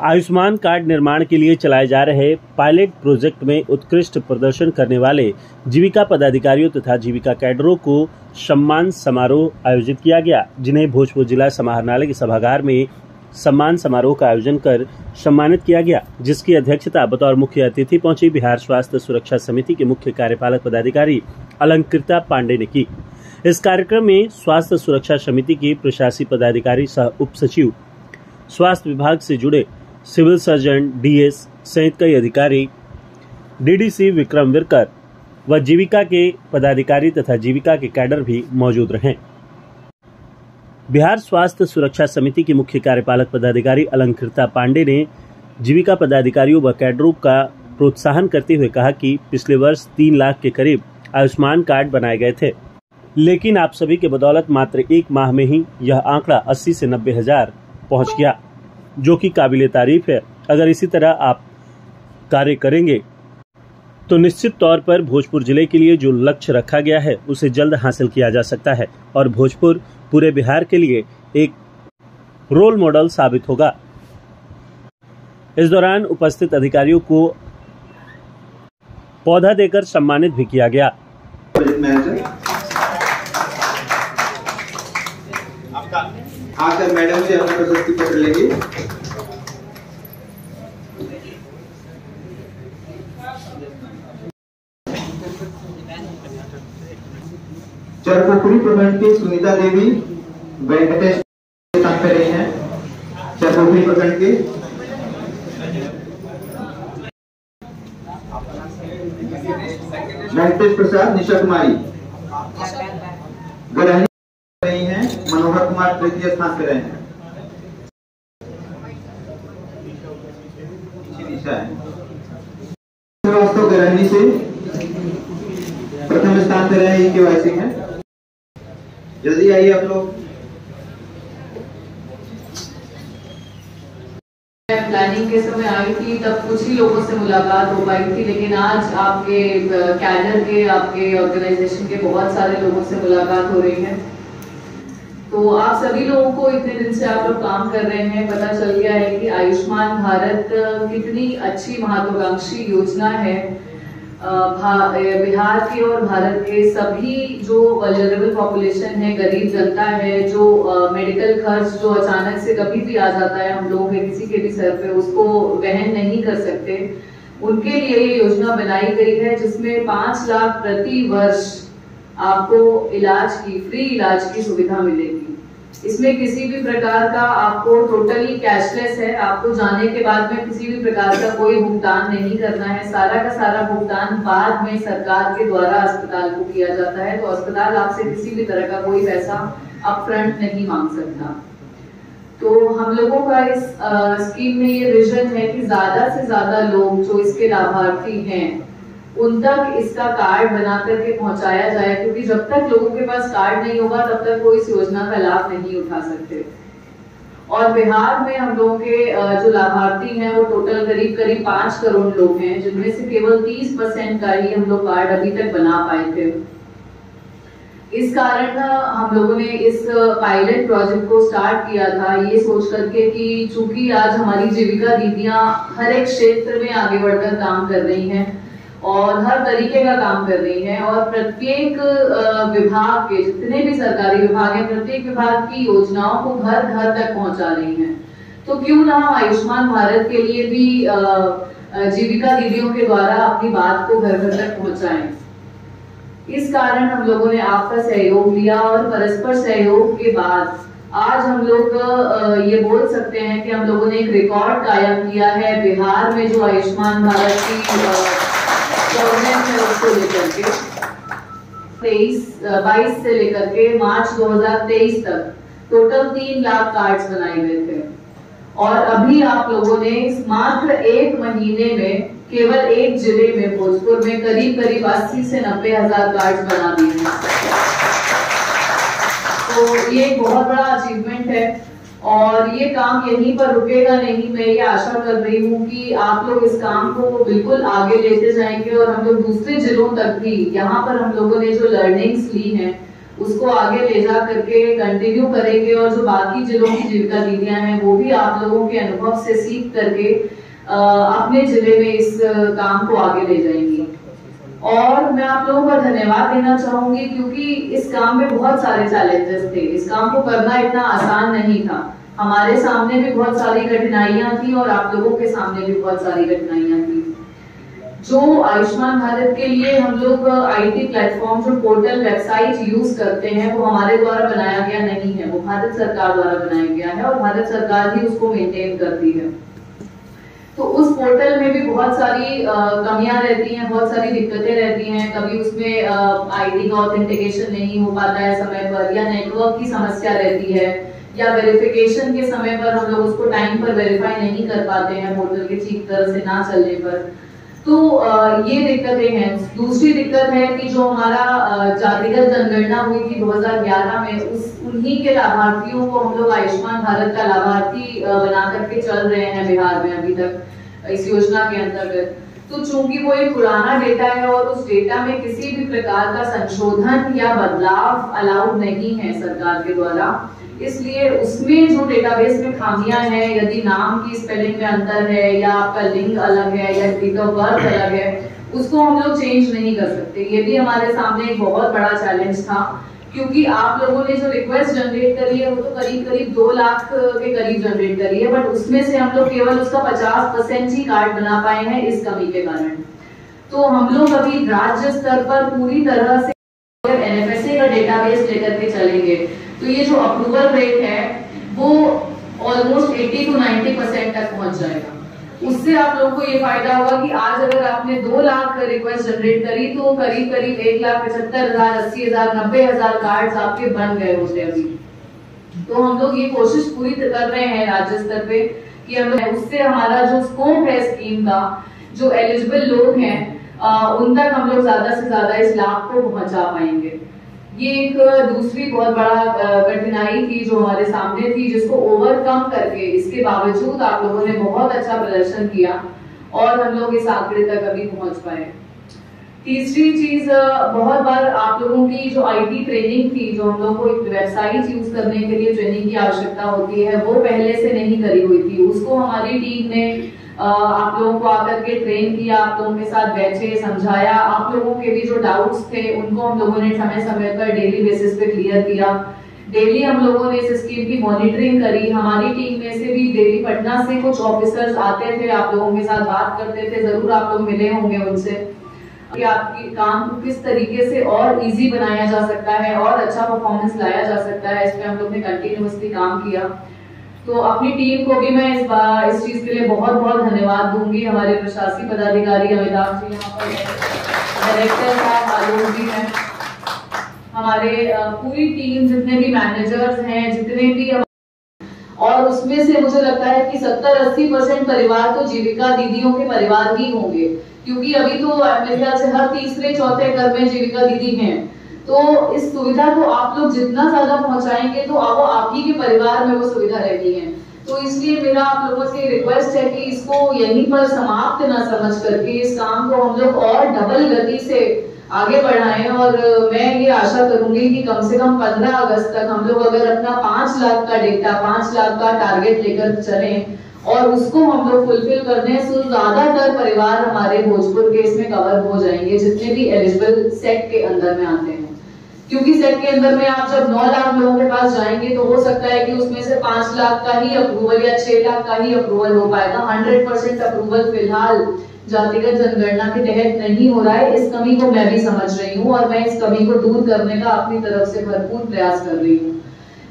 Ayushman card निर्माण के लिए चलाए जा रहे पायलट प्रोजेक्ट में उत्कृष्ट प्रदर्शन करने वाले जीविका पदाधिकारियों तथा जीविका कैडरों को सम्मान समारोह आयोजित किया गया, जिन्हें भोजपुर जिला समाहरणालय के सभागार में सम्मान समारोह का आयोजन कर सम्मानित किया गया, जिसकी अध्यक्षता बतौर मुख्य अतिथि पहुंची बिहार स्वास्थ्य सुरक्षा समिति के मुख्य कार्यपालक पदाधिकारी अलंकृता पांडे ने की। इस कार्यक्रम में स्वास्थ्य सुरक्षा समिति के प्रशासकीय पदाधिकारी सह उप सचिव, स्वास्थ्य विभाग से जुड़े सिविल सर्जन, डीएस सहित कई अधिकारी, डीडीसी विक्रम विरकर व जीविका के पदाधिकारी तथा जीविका के कैडर भी मौजूद रहे। बिहार स्वास्थ्य सुरक्षा समिति की मुख्य कार्यपालक पदाधिकारी अलंकृता पांडे ने जीविका पदाधिकारियों व कैडरों का प्रोत्साहन करते हुए कहा कि पिछले वर्ष 3 लाख के करीब आयुष्मान कार्ड बनाए गए थे, लेकिन आप सभी के बदौलत मात्र 1 माह में ही यह आंकड़ा 80 से 90 हजार पहुंच गया, जो कि काबिले तारीफ है। अगर इसी तरह आप कार्य करेंगे तो निश्चित तौर पर भोजपुर जिले के लिए जो लक्ष्य रखा गया है उसे जल्द हासिल किया जा सकता है और भोजपुर पूरे बिहार के लिए एक रोल मॉडल साबित होगा। इस दौरान उपस्थित अधिकारियों को पौधा देकर सम्मानित भी किया गया। आकर मैडम से अपना प्रशस्ति पत्र लेंगे। चरपोखरी प्रखंड की सुनीता देवी वेंकटेश काम कर रही हैं। चरपोखरी प्रखंड के वेंकटेश प्रसाद, निशा कुमारी गरहनी रही हैं। मनोहर कुमार तृतीय स्थान पर रहे हैं। श्रीवास्तव गरहनी से प्रथम स्थान पर रहे केवाईसी हैं। जल्दी आइए आप लोग। प्लानिंग के समय आई थी तब कुछ ही लोगों से मुलाकात हो पाई थी, लेकिन आज आपके कैडर के, आपके ऑर्गेनाइजेशन के बहुत सारे लोगों से मुलाकात हो रही है। तो आप सभी लोगों को इतने दिन से आप लोग काम कर रहे हैं, पता चल गया है कि आयुष्मान भारत कितनी अच्छी महत्वाकांक्षी योजना है। बिहार के और भारत के सभी जो वल्नरेबल पॉपुलेशन है, गरीब जनता है, जो मेडिकल खर्च जो अचानक से कभी भी आ जाता है हम लोगों के किसी के भी सर पे, उसको वहन नहीं कर सकते, उनके लिए ये योजना बनाई गई है, जिसमें 5 लाख प्रति वर्ष आपको फ्री इलाज की सुविधा मिलेगी। इसमें किसी भी प्रकार का आपको टोटली कैशलेस है, आपको जाने के बाद में किसी भी प्रकार का कोई भुगतान नहीं करना है। सारा का सारा भुगतान बाद में सरकार के द्वारा अस्पताल को किया जाता है, तो अस्पताल आपसे किसी भी तरह का कोई पैसा अपफ्रंट नहीं मांग सकता। तो हम लोगों का इस स्कीम में ये विजन है कि ज्यादा से ज्यादा लोग जो इसके लाभार्थी हैं उन तक इसका कार्ड बना करके पहुंचाया जाए, क्योंकि जब तक लोगों के पास कार्ड नहीं होगा तब तक वो इस योजना का लाभ नहीं उठा सकते। और बिहार में हम लोगों के जो लाभार्थी हैं वो टोटल करीब 5 करोड़ लोग हैं, जिनमें से केवल 30% का ही हम लोग कार्ड अभी तक बना पाए थे। इस कारण हम लोगों ने इस पायलट प्रोजेक्ट को स्टार्ट किया था, ये सोच करके कि चूंकि आज हमारी जीविका दीदियां हर एक क्षेत्र में आगे बढ़कर काम कर रही हैं और हर तरीके का काम कर रही हैं, और प्रत्येक विभाग के जितने भी सरकारी विभाग हैं, प्रत्येक विभाग की योजनाओं को घर घर तक पहुंचा रही हैं। तो क्यों ना हम आयुष्मान भारत के लिए भी जीविका दीदियों के द्वारा अपनी बात को घर घर तक पहुंचाएं। इस कारण हम लोगों ने आपका सहयोग लिया और परस्पर सहयोग के बाद आज हम लोग ये बोल सकते हैं कि हम लोगों ने एक रिकॉर्ड कायम किया है बिहार में, जो आयुष्मान भारत की गवर्नमेंट है उसको लेकर के 22 से लेकर के मार्च 2023 तक टोटल 3 लाख कार्ड्स बनाए गए थे, और अभी आप लोगों ने इस मात्र 1 महीने में केवल एक जिले में, भोजपुर में, करीब 80 से 90 हजार कार्ड्स बना दिए हैं। तो ये एक बहुत बड़ा अचीवमेंट है और ये काम यहीं पर रुकेगा नहीं। मैं ये आशा कर रही हूँ कि आप लोग इस काम को बिल्कुल आगे लेते जाएंगे और हम लोग दूसरे जिलों तक भी, यहाँ पर हम लोगों ने जो लर्निंग्स ली हैं उसको आगे ले जा करके कंटिन्यू करेंगे और जो बाकी जिलों की जीविका दीदियां हैं वो भी आप लोगों के अनुभव से सीख करके अपने जिले में इस काम को आगे ले जाएंगी। और मैं आप लोगों का धन्यवाद देना चाहूंगी क्योंकि इस काम में बहुत सारे चैलेंजेस थे। इस काम को करना इतना आसान नहीं था। हमारे सामने भी बहुत सारी कठिनाइयां थी और आप लोगों के सामने भी बहुत सारी कठिनाइयां थी। जो आयुष्मान भारत के लिए हम लोग आईटी प्लेटफॉर्म जो पोर्टल वेबसाइट यूज करते हैं वो हमारे द्वारा बनाया गया नहीं है, वो भारत सरकार द्वारा बनाया गया है और भारत सरकार ही उसको मेंटेन करती है। तो उस पोर्टल में भी बहुत सारी कमियां रहती हैं, बहुत सारी दिक्कतें रहती हैं। कभी उसमें आईडी का ऑथेंटिकेशन नहीं हो पाता है समय पर, या नेटवर्क की समस्या रहती है, या वेरिफिकेशन के समय पर हम लोग उसको टाइम पर वेरीफाई नहीं कर पाते हैं पोर्टल के ठीक तरह से ना चलने पर। तो ये दिक्कतें हैं। दूसरी दिक्कत है कि जो हमारा जातिगत जनगणना हुई थी 2011 में, उन्हीं के लाभार्थियों को हम लोग आयुष्मान भारत का लाभार्थी बना करके चल रहे हैं बिहार में अभी तक इस योजना के अंतर्गत। तो चूंकि वो एक पुराना डेटा है और उस डेटा में किसी भी प्रकार का संशोधन या बदलाव अलाउड नहीं है सरकार के द्वारा, इसलिए उसमें जो डेटाबेस में खामियां हैं, यदि नाम की स्पेलिंग में अंतर है या आपका लिंग अलग है या डेट ऑफ बर्थ अलग है, उसको हम लोग चेंज नहीं कर सकते। ये भी हमारे सामने एक बहुत बड़ा चैलेंज था क्योंकि आप लोगों ने जो रिक्वेस्ट जनरेट करी है वो तो करीब 2 लाख के करीब जनरेट करी है, बट उसमें से हम लोग केवल उसका 50% ही कार्ड बना पाए हैं इस कमी के कारण। तो हम लोग अभी राज्य स्तर पर पूरी तरह से एनएफएसए का डेटाबेस लेकर के चलेंगे तो ये जो अप्रूवल रेट है वो ऑलमोस्ट 80 to 90% तक पहुंच जाएगा। उससे आप लोगों को ये फायदा होगा कि आज अगर आपने 2 लाख रिक्वेस्ट जनरेट करी तो करीब 1,75,000, 80,000, 90,000 कार्ड्स आपके बन गए होते अभी। तो हम लोग ये कोशिश पूरी कर रहे हैं राज्य स्तर पे कि हम उससे हमारा जो स्कोप है स्कीम का, जो एलिजिबल लोग हैं उन तक हम लोग ज्यादा से ज्यादा इस लाभ को पहुंचा पाएंगे। ये एक दूसरी बहुत बड़ा कठिनाई थी जो हमारे सामने थी, जिसको ओवरकम करके इसके बावजूद आप लोगों ने बहुत अच्छा प्रदर्शन किया और हम लोग इस आंकड़े तक अभी पहुंच पाए। तीसरी चीज, बहुत बार आप लोगों की जो आईटी ट्रेनिंग थी, जो हम लोग को एक वेबसाइट यूज करने के लिए ट्रेनिंग की आवश्यकता होती है, वो पहले से नहीं करी हुई थी। उसको हमारी टीम ने आप लोगों को आकर के ट्रेन किया, आप लोगों के साथ बैठे, समझाया। आप लोगों के भी जो डाउट्स थे उनको हम लोगों ने समय समय पर डेली बेसिस पे क्लियर किया। डेली हम लोगों ने इस स्कीम की मॉनिटरिंग करी। हमारी टीम में से भी डेली पटना से कुछ ऑफिसर्स आते थे, आप लोगों के साथ बात करते थे, जरूर आप लोग मिले होंगे उनसे कि आपके काम को किस तरीके से और इजी बनाया जा सकता है और अच्छा परफॉर्मेंस लाया जा सकता है। इस पे हम लोग ने कंटिन्यूअसली काम किया। तो अपनी टीम को भी मैं इस चीज के लिए बहुत बहुत धन्यवाद दूंगी। हमारे प्रशासकीय पदाधिकारी अमिताभ जी यहाँ पर, डायरेक्टर साहब आलोक जी हैं, हमारे पूरी टीम, जितने भी मैनेजर्स हैं, जितने भी, और उसमें से मुझे लगता है कि 70-80% परिवार तो जीविका दीदियों के परिवार ही होंगे, क्योंकि अभी तो मेरे ख्याल से हर तीसरे चौथे घर में जीविका दीदी हैं। तो इस सुविधा को आप लोग जितना ज्यादा पहुंचाएंगे तो वो आप ही के परिवार में वो सुविधा रहती है। तो इसलिए मेरा आप लोगों से रिक्वेस्ट है कि इसको यहीं पर समाप्त ना समझ करके इस काम को हम लोग और डबल गति से आगे बढ़ाएं। और मैं ये आशा करूंगी कि कम से कम 15 अगस्त तक हम लोग अगर अपना 5 लाख का डेटा, 5 लाख का टारगेट लेकर चलें और उसको हम लोग फुलफिल कर दें, तो ज्यादातर परिवार हमारे भोजपुर के इसमें कवर हो जाएंगे, जितने भी एलिजिबल सेट के अंदर में आते हैं। क्योंकि सेट के अंदर में आप जब 9 लाख लोगों के पास जाएंगे तो हो सकता है कि उसमें से 5 लाख का ही अप्रूवल या 6 लाख का ही अप्रूवल हो पाएगा। 100% अप्रूवल फिलहाल जातिगत जनगणना के तहत नहीं हो रहा है। इस कमी को मैं भी समझ रही हूँ और मैं इस कमी को दूर करने का अपनी तरफ से भरपूर प्रयास कर रही हूँ।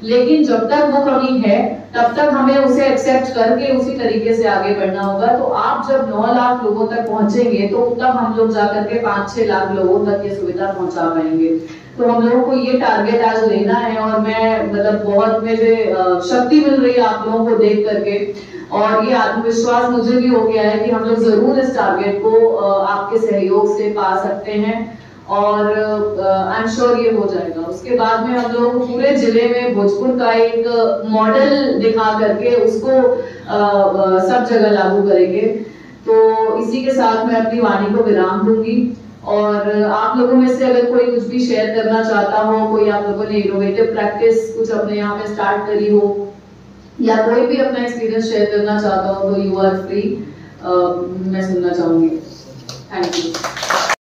लेकिन जब तक वो कमी है तब तक हमें उसे एक्सेप्ट करके उसी तरीके से आगे बढ़ना होगा। तो आप जब 9 लाख लोगों तक पहुंचेंगे तो तब हम लोग जाकर के 5-6 लाख लोगों तक ये सुविधा पहुंचा पाएंगे। तो हम लोगों को ये टारगेट आज लेना है और मैं बहुत मुझे शक्ति मिल रही है आप लोगों को देख करके, और ये आत्मविश्वास मुझे भी हो गया है कि हम लोग जरूर इस टारगेट को आपके सहयोग से पा सकते हैं और आई एम श्योर ये हो जाएगा। उसके बाद में हम लोग पूरे जिले में भोजपुर का एक मॉडल दिखा करके उसको सब जगह लागू करेंगे। तो इसी के साथ मैं अपनी वाणी को विराम दूंगी। और आप लोगों में से अगर कोई कुछ भी शेयर करना चाहता हो, कोई आप लोगों ने इनोवेटिव प्रैक्टिस कुछ अपने यहाँ पे स्टार्ट करी हो, या कोई भी अपना एक्सपीरियंस शेयर करना चाहता हो, तो यू आर फ्री। मैं सुनना चाहूंगी। Thank you.